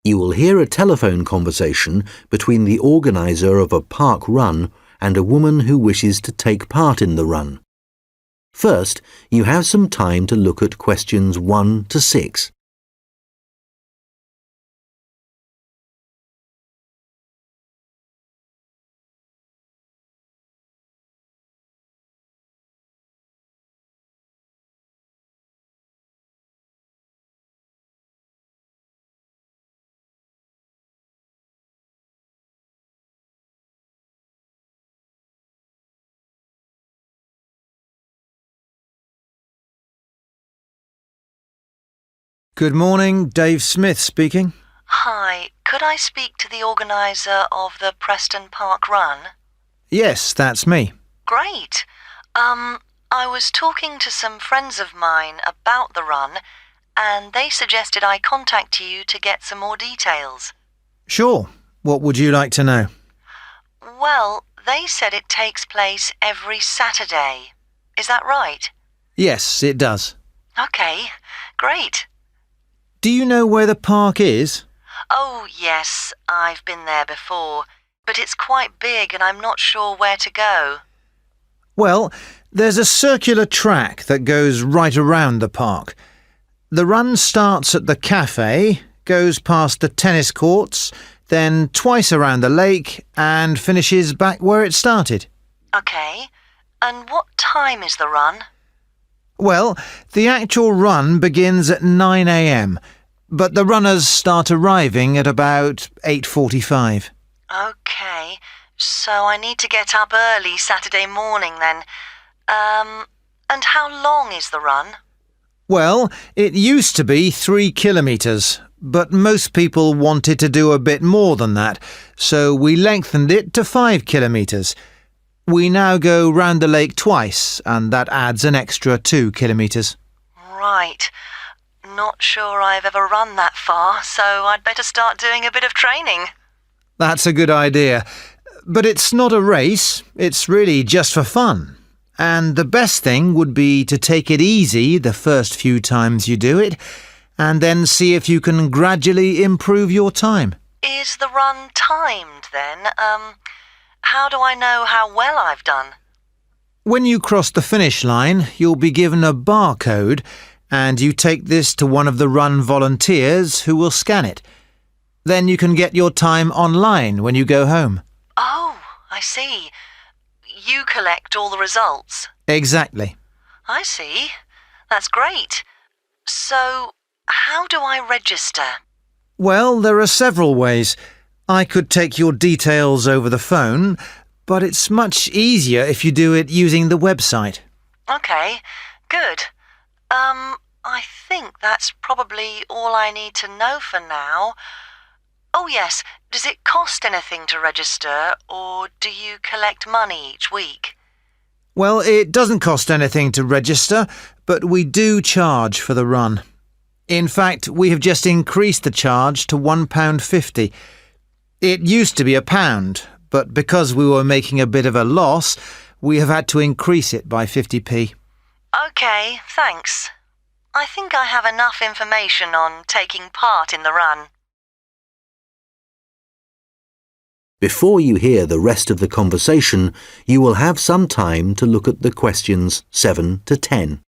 You will hear a telephone conversation between the organiser of a park run and a woman who wishes to take part in the run. First, you have some time to look at questions 1 to 6. Good morning, Dave Smith speaking. Hi, could I speak to the organiser of the Preston Park Run? Yes, that's me. Great. I was talking to some friends of mine about the run, and they suggested I contact you to get some more details. Sure. What would you like to know? Well, they said it takes place every Saturday. Is that right? Yes, it does. Okay, great. Do you know where the park is? Oh, yes, I've been there before, but it's quite big and I'm not sure where to go. Well, there's a circular track that goes right around the park. The run starts at the cafe, goes past the tennis courts, then twice around the lake and finishes back where it started. Okay, and what time is the run? Well, the actual run begins at 9 a.m, but the runners start arriving at about 8:45. Okay, so I need to get up early Saturday morning then. And how long is the run? Well, it used to be 3 kilometres, but most people wanted to do a bit more than that, so we lengthened it to 5 kilometres. We now go round the lake twice, and that adds an extra 2 kilometres. Right. Not sure I've ever run that far, so I'd better start doing a bit of training. That's a good idea. But it's not a race, it's really just for fun. And the best thing would be to take it easy the first few times you do it, and then see if you can gradually improve your time. Is the run timed then? How do I know how well I've done? When you cross the finish line, you'll be given a barcode, and you take this to one of the run volunteers who will scan it. Then you can get your time online when you go home. Oh, I see. You collect all the results. Exactly. I see. That's great. So, how do I register? Well, there are several ways. I could take your details over the phone, but it's much easier if you do it using the website. Okay, good. I think that's probably all I need to know for now. Oh yes, does it cost anything to register, or do you collect money each week? Well, it doesn't cost anything to register, but we do charge for the run. In fact, we have just increased the charge to £1.50. It used to be £1, but because we were making a bit of a loss, we have had to increase it by 50p. Okay, thanks. I think I have enough information on taking part in the run. Before you hear the rest of the conversation, you will have some time to look at the questions 7 to 10.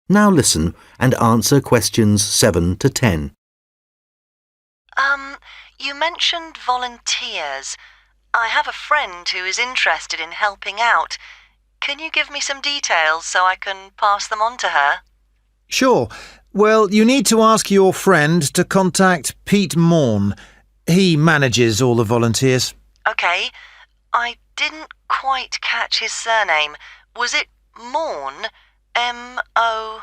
Now listen and answer questions 7 to 10. You mentioned volunteers. I have a friend who is interested in helping out. Can you give me some details so I can pass them on to her? Sure. Well, you need to ask your friend to contact Pete Morn. He manages all the volunteers. Okay. I didn't quite catch his surname. Was it Morn? M-O-R-N?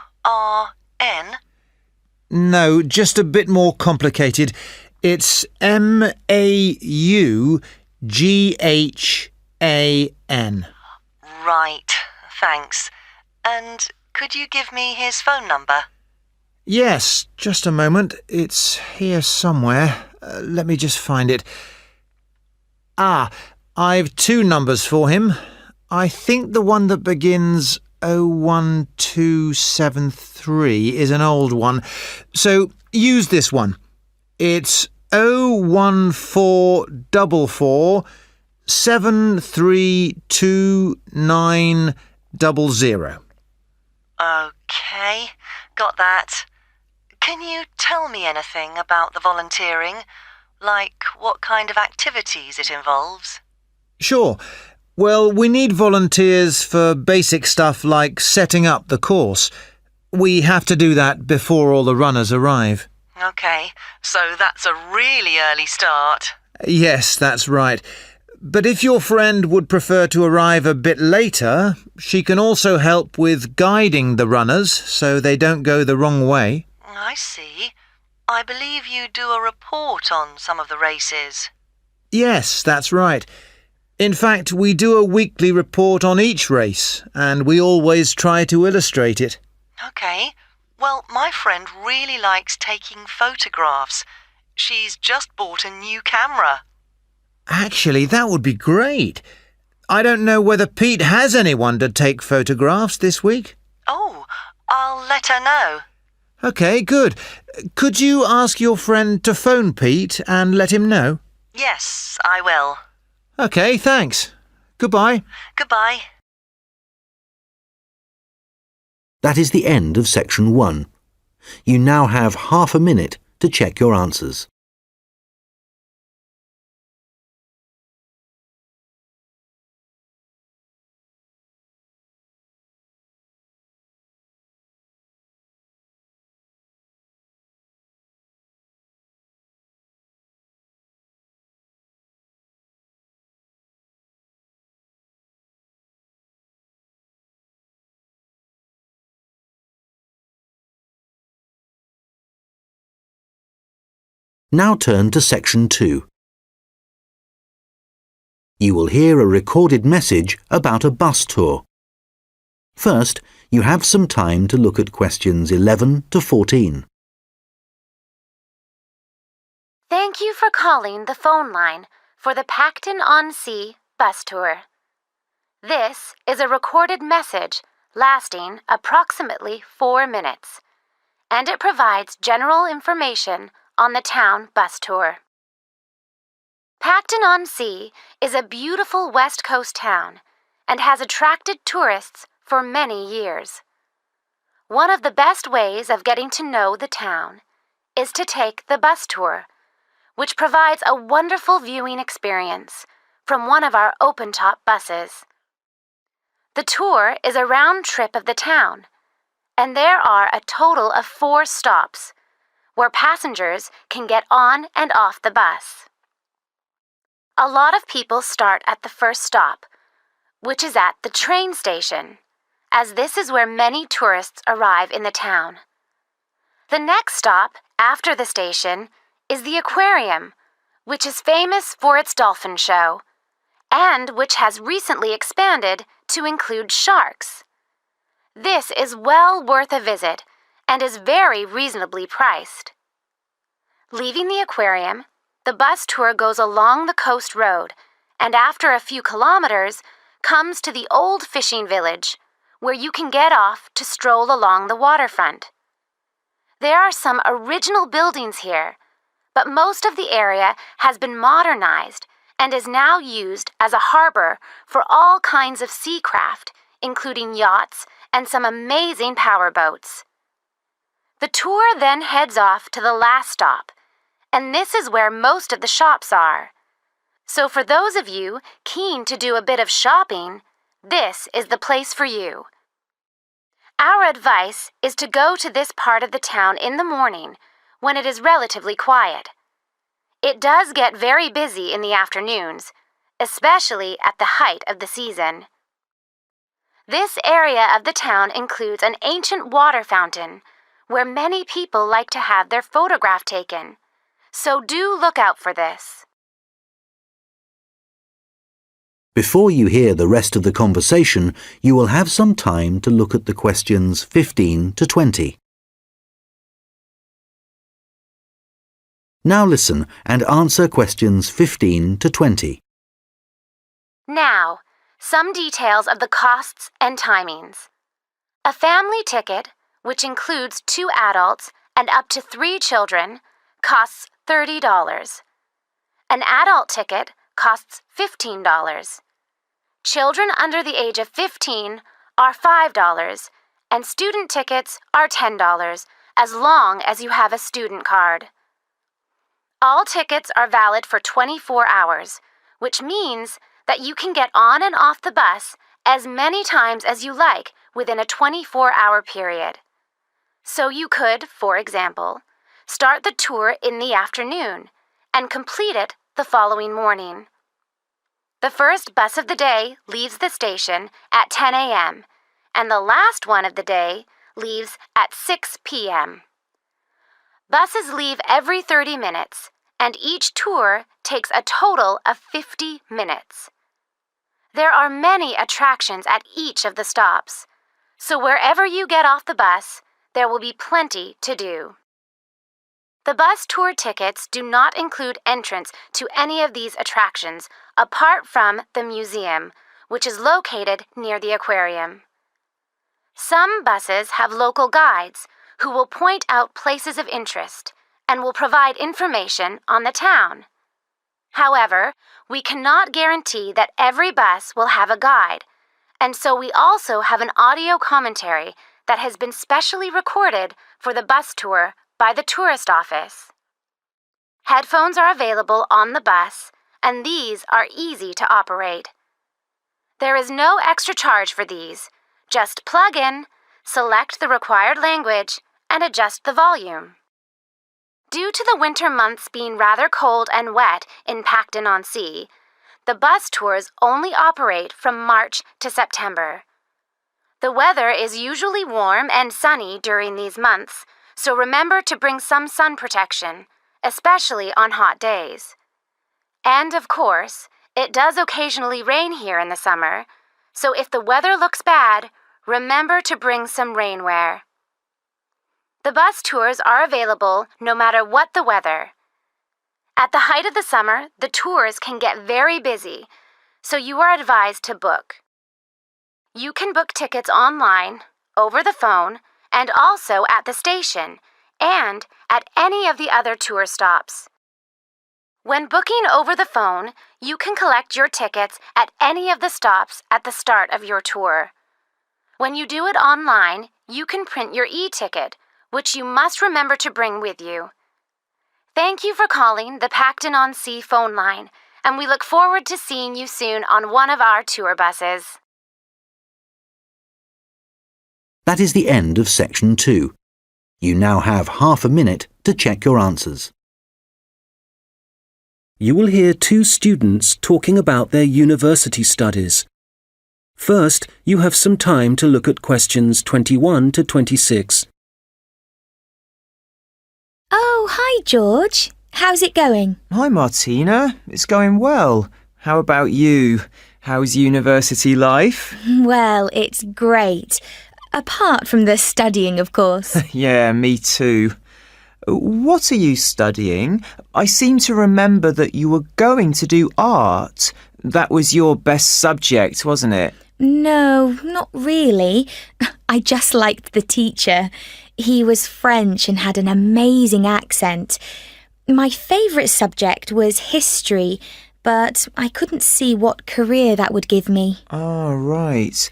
No, just a bit more complicated. It's M-A-U-G-H-A-N. Right, thanks. And could you give me his phone number? Yes, just a moment. It's here somewhere. Let me just find it. I've two numbers for him. I think the one that begins 01273 is an old one. So use this one. It's 01444 73290. Okay, got that. Can you tell me anything about the volunteering? Like what kind of activities it involves? Sure. Well, we need volunteers for basic stuff like setting up the course. We have to do that before all the runners arrive. Okay, so that's a really early start. Yes, that's right. But if your friend would prefer to arrive a bit later, she can also help with guiding the runners so they don't go the wrong way. I see. I believe you do a report on some of the races. Yes, that's right. In fact, we do a weekly report on each race, and we always try to illustrate it. Okay. Well, my friend really likes taking photographs. She's just bought a new camera. Actually, that would be great. I don't know whether Pete has anyone to take photographs this week. Oh, I'll let her know. OK, good. Could you ask your friend to phone Pete and let him know? Yes, I will. OK, thanks. Goodbye. Goodbye. That is the end of section 1. You now have half a minute to check your answers. Now turn to section 2. You will hear a recorded message about a bus tour. First, you have some time to look at questions 11 to 14. Thank you for calling the phone line for the Pacton-on-Sea bus tour. This is a recorded message lasting approximately 4 minutes, and it provides general information on the town bus tour. Pacton-on-Sea is a beautiful West Coast town and has attracted tourists for many years. One of the best ways of getting to know the town is to take the bus tour, which provides a wonderful viewing experience from one of our open-top buses. The tour is a round trip of the town, and there are a total of 4 stops where passengers can get on and off the bus. A lot of people start at the first stop, which is at the train station, as this is where many tourists arrive in the town. The next stop after the station is the aquarium, which is famous for its dolphin show, and which has recently expanded to include sharks. This is well worth a visit and is very reasonably priced. Leaving the aquarium, the bus tour goes along the coast road and after a few kilometers comes to the old fishing village, where you can get off to stroll along the waterfront. There are some original buildings here, but most of the area has been modernized and is now used as a harbor for all kinds of sea craft, including yachts and some amazing powerboats. The tour then heads off to the last stop, and this is where most of the shops are. So for those of you keen to do a bit of shopping, this is the place for you. Our advice is to go to this part of the town in the morning when it is relatively quiet. It does get very busy in the afternoons, especially at the height of the season. This area of the town includes an ancient water fountain where many people like to have their photograph taken, so do look out for this. Before you hear the rest of the conversation, you will have some time to look at the questions 15 to 20. Now listen and answer questions 15 to 20. Now, some details of the costs and timings. A family ticket, which includes 2 adults and up to 3 children, costs $30. An adult ticket costs $15. Children under the age of 15 are $5, and student tickets are $10, as long as you have a student card. All tickets are valid for 24 hours, which means that you can get on and off the bus as many times as you like within a 24-hour period. So you could, for example, start the tour in the afternoon and complete it the following morning. The first bus of the day leaves the station at 10 a.m., and the last one of the day leaves at 6 p.m. Buses leave every 30 minutes, and each tour takes a total of 50 minutes. There are many attractions at each of the stops, so wherever you get off the bus, there will be plenty to do. The bus tour tickets do not include entrance to any of these attractions apart from the museum, which is located near the aquarium. Some buses have local guides who will point out places of interest and will provide information on the town. However, we cannot guarantee that every bus will have a guide, and so we also have an audio commentary that has been specially recorded for the bus tour by the tourist office. Headphones are available on the bus, and these are easy to operate. There is no extra charge for these. Just plug in, select the required language, and adjust the volume. Due to the winter months being rather cold and wet in Pacton-on-Sea, the bus tours only operate from March to September. The weather is usually warm and sunny during these months, so remember to bring some sun protection, especially on hot days. And of course, it does occasionally rain here in the summer, so if the weather looks bad, remember to bring some rainwear. The bus tours are available no matter what the weather. At the height of the summer, the tours can get very busy, so you are advised to book. You can book tickets online, over the phone, and also at the station, and at any of the other tour stops. When booking over the phone, you can collect your tickets at any of the stops at the start of your tour. When you do it online, you can print your e-ticket, which you must remember to bring with you. Thank you for calling the Pacton-on-Sea phone line, and we look forward to seeing you soon on one of our tour buses. That is the end of section 2. You now have half a minute to check your answers. You will hear 2 students talking about their university studies. First, you have some time to look at questions 21 to 26. Oh, hi, George. How's it going? Hi, Martina. It's going well. How about you? How's university life? Well, it's great. Apart from the studying, of course. Yeah, me too. What are you studying? I seem to remember that you were going to do art. That was your best subject, wasn't it? No, not really. I just liked the teacher. He was French and had an amazing accent. My favourite subject was history, but I couldn't see what career that would give me. Oh, right.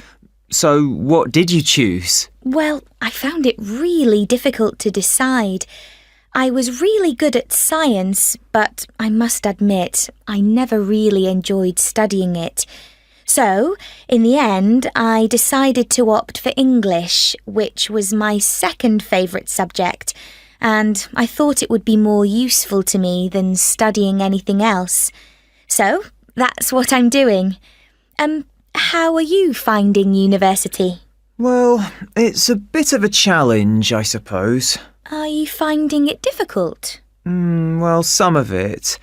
So what did you choose? Well, I found it really difficult to decide. I was really good at science, but I must admit, I never really enjoyed studying it. So, in the end, I decided to opt for English, which was my second favourite subject, and I thought it would be more useful to me than studying anything else. So, that's what I'm doing. How are you finding university? Well, it's a bit of a challenge, I suppose. Are you finding it difficult? Well, some of it.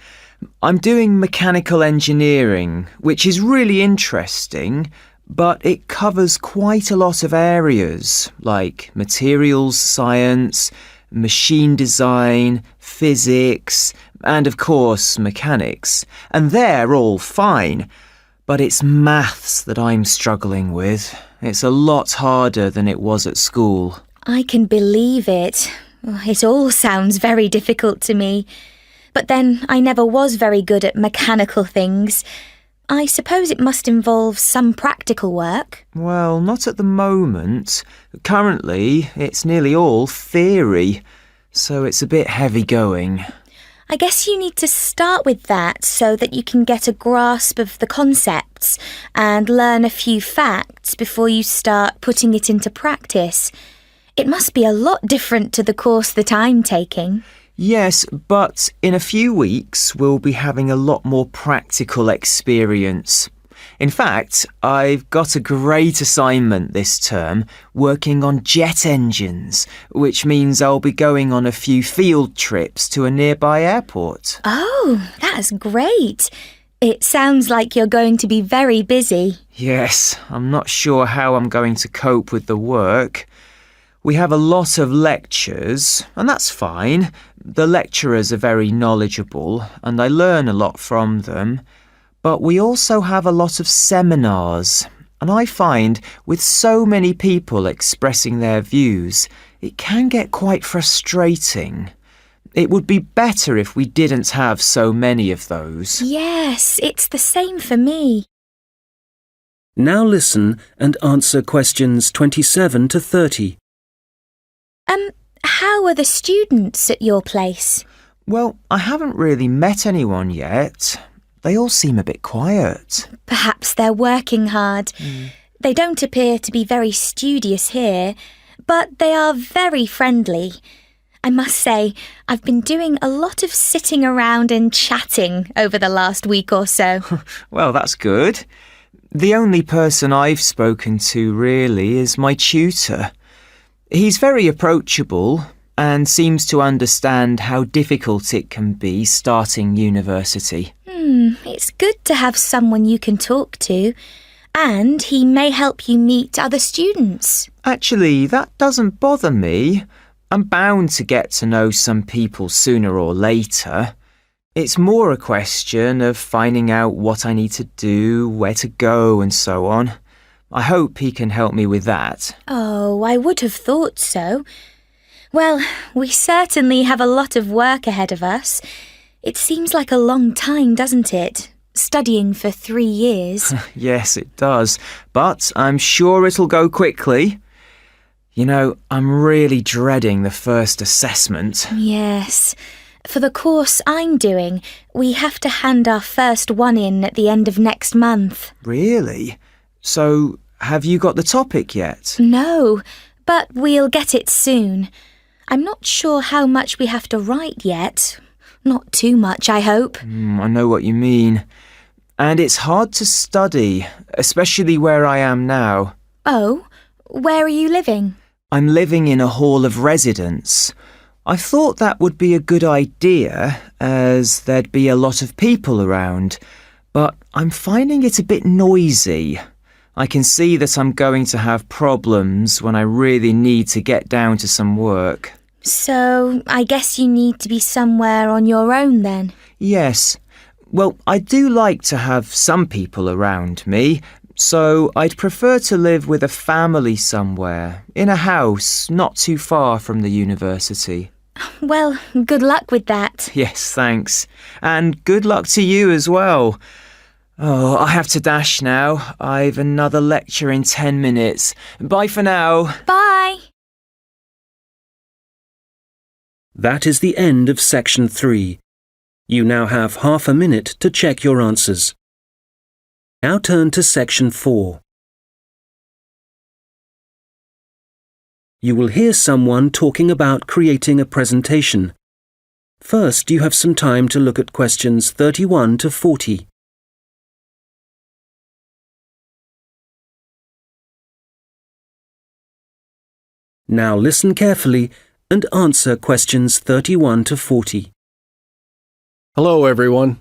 I'm doing mechanical engineering, which is really interesting, but it covers quite a lot of areas, like materials science, machine design, physics, and of course mechanics, and they're all fine. But it's maths that I'm struggling with. It's a lot harder than it was at school. I can believe it. It all sounds very difficult to me. But then I never was very good at mechanical things. I suppose it must involve some practical work. Well, not at the moment. Currently, it's nearly all theory, so it's a bit heavy going. I guess you need to start with that so that you can get a grasp of the concepts and learn a few facts before you start putting it into practice. It must be a lot different to the course that I'm taking. Yes, but in a few weeks we'll be having a lot more practical experience. In fact, I've got a great assignment this term working on jet engines, which means I'll be going on a few field trips to a nearby airport. Oh, that's great. It sounds like you're going to be very busy. Yes, I'm not sure how I'm going to cope with the work. We have a lot of lectures, and that's fine. The lecturers are very knowledgeable, and I learn a lot from them. But we also have a lot of seminars, and I find with so many people expressing their views, it can get quite frustrating. It would be better if we didn't have so many of those. Yes, it's the same for me. Now listen and answer questions 27 to 30. How are the students at your place? Well, I haven't really met anyone yet. They all seem a bit quiet. Perhaps they're working hard. They don't appear to be very studious here, but they are very friendly. I must say, I've been doing a lot of sitting around and chatting over the last week or so. Well, that's good. The only person I've spoken to really is my tutor. He's very approachable and seems to understand how difficult it can be starting university. It's good to have someone you can talk to, and he may help you meet other students. Actually, that doesn't bother me. I'm bound to get to know some people sooner or later. It's more a question of finding out what I need to do, where to go, and so on. I hope he can help me with that. Oh, I would have thought so. Well, we certainly have a lot of work ahead of us. It seems like a long time, doesn't it? Studying for 3 years. Yes, it does. But I'm sure it'll go quickly. You know, I'm really dreading the first assessment. Yes. For the course I'm doing, we have to hand our first one in at the end of next month. Really? So, have you got the topic yet? No, but we'll get it soon. I'm not sure how much we have to write yet. Not too much, I hope. I know what you mean. And it's hard to study, especially where I am now. Oh, where are you living? I'm living in a hall of residence. I thought that would be a good idea, as there'd be a lot of people around, but I'm finding it a bit noisy. I can see that I'm going to have problems when I really need to get down to some work. So, I guess you need to be somewhere on your own then? Yes. Well, I do like to have some people around me, so I'd prefer to live with a family somewhere, in a house not too far from the university. Well, good luck with that. Yes, thanks. And good luck to you as well. Oh, I have to dash now. I've another lecture in 10 minutes. Bye for now. Bye. That is the end of section 3. You now have half a minute to check your answers. Now turn to section 4. You will hear someone talking about creating a presentation. First, you have some time to look at questions 31 to 40. Now listen carefully and answer questions 31 to 40. Hello, everyone.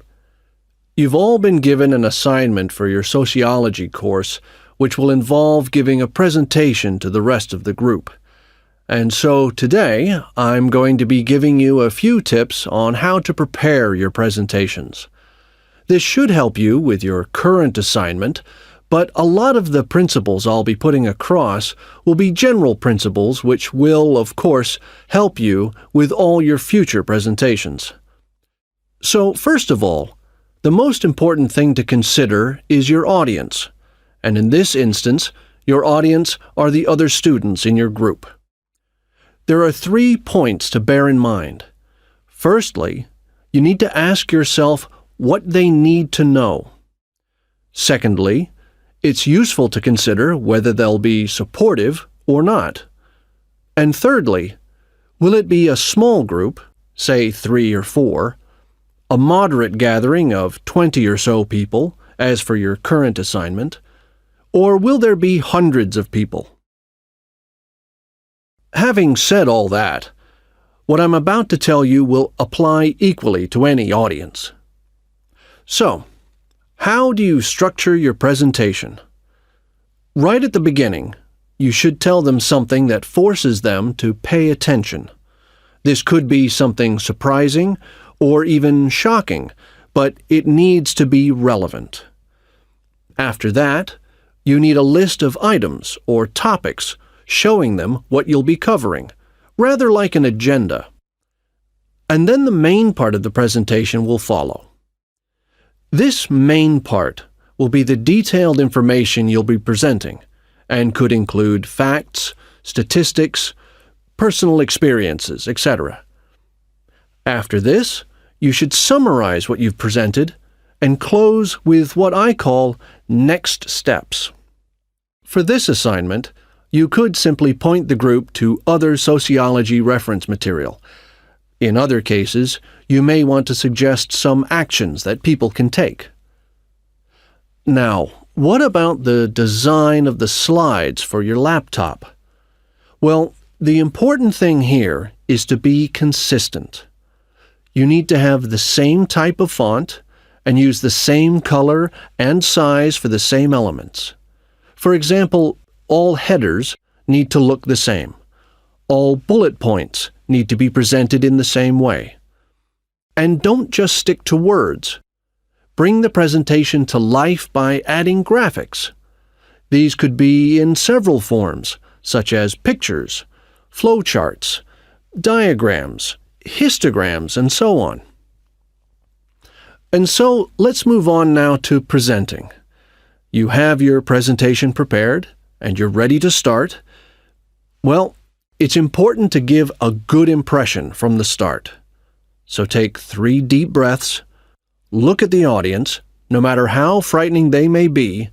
You've all been given an assignment for your sociology course, which will involve giving a presentation to the rest of the group. And so today, I'm going to be giving you a few tips on how to prepare your presentations. This should help you with your current assignment, but a lot of the principles I'll be putting across will be general principles which will, of course, help you with all your future presentations. So, first of all, the most important thing to consider is your audience, and in this instance, your audience are the other students in your group. There are 3 points to bear in mind. Firstly, you need to ask yourself what they need to know. Secondly, it's useful to consider whether they'll be supportive or not. And thirdly, will it be a small group, say 3 or 4, a moderate gathering of 20 or so people, as for your current assignment, or will there be hundreds of people? Having said all that, what I'm about to tell you will apply equally to any audience. So, how do you structure your presentation? Right at the beginning, you should tell them something that forces them to pay attention. This could be something surprising or even shocking, but it needs to be relevant. After that, you need a list of items or topics showing them what you'll be covering, rather like an agenda. And then the main part of the presentation will follow. This main part will be the detailed information you'll be presenting, and could include facts, statistics, personal experiences, etc. After this, you should summarize what you've presented and close with what I call next steps. For this assignment, you could simply point the group to other sociology reference material. In other cases, you may want to suggest some actions that people can take. Now, what about the design of the slides for your laptop? Well, the important thing here is to be consistent. You need to have the same type of font and use the same color and size for the same elements. For example, all headers need to look the same. All bullet points need to be presented in the same way. And don't just stick to words. Bring the presentation to life by adding graphics. These could be in several forms, such as pictures, flowcharts, diagrams, histograms, and so on. And so let's move on now to presenting. You have your presentation prepared, and you're ready to start. Well, it's important to give a good impression from the start. So take 3 deep breaths, look at the audience, no matter how frightening they may be,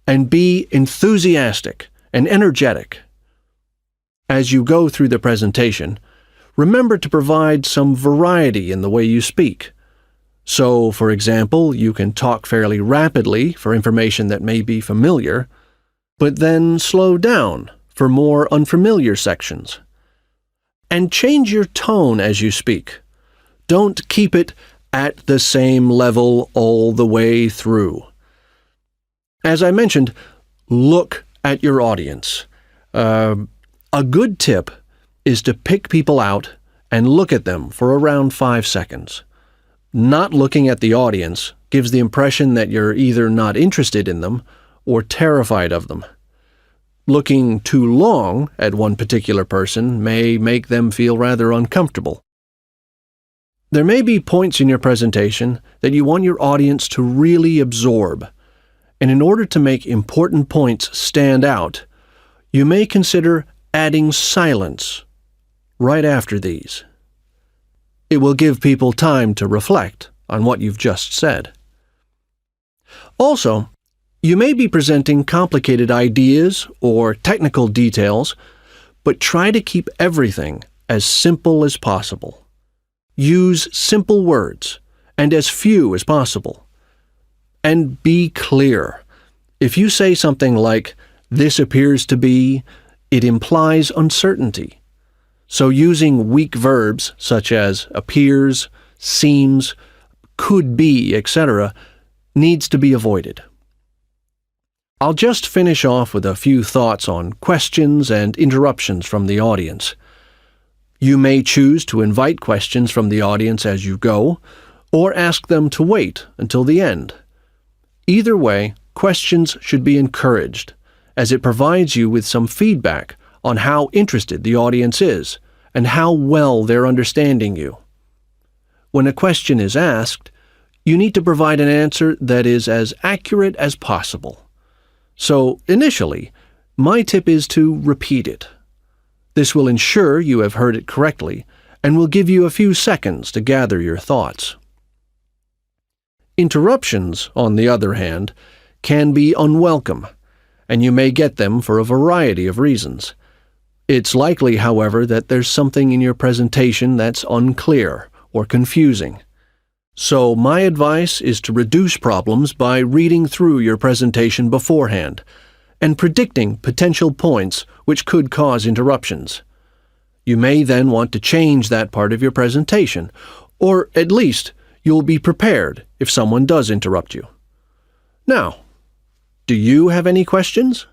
and be enthusiastic and energetic. As you go through the presentation, remember to provide some variety in the way you speak. So, for example, you can talk fairly rapidly for information that may be familiar, but then slow down for more unfamiliar sections. And change your tone as you speak. Don't keep it at the same level all the way through. As I mentioned, look at your audience. A good tip is to pick people out and look at them for around 5 seconds. Not looking at the audience gives the impression that you're either not interested in them or terrified of them. Looking too long at one particular person may make them feel rather uncomfortable. There may be points in your presentation that you want your audience to really absorb, and in order to make important points stand out, you may consider adding silence right after these. It will give people time to reflect on what you've just said. Also, you may be presenting complicated ideas or technical details, but try to keep everything as simple as possible. Use simple words and as few as possible. And be clear. If you say something like, "This appears to be," it implies uncertainty. So using weak verbs such as appears, seems, could be, etc., needs to be avoided. I'll just finish off with a few thoughts on questions and interruptions from the audience. You may choose to invite questions from the audience as you go, or ask them to wait until the end. Either way, questions should be encouraged, as it provides you with some feedback on how interested the audience is and how well they're understanding you. When a question is asked, you need to provide an answer that is as accurate as possible. So, initially, my tip is to repeat it. This will ensure you have heard it correctly and will give you a few seconds to gather your thoughts. Interruptions, on the other hand, can be unwelcome, and you may get them for a variety of reasons. It's likely, however, that there's something in your presentation that's unclear or confusing. So my advice is to reduce problems by reading through your presentation beforehand and predicting potential points which could cause interruptions. You may then want to change that part of your presentation, or at least you'll be prepared if someone does interrupt you. Now, do you have any questions?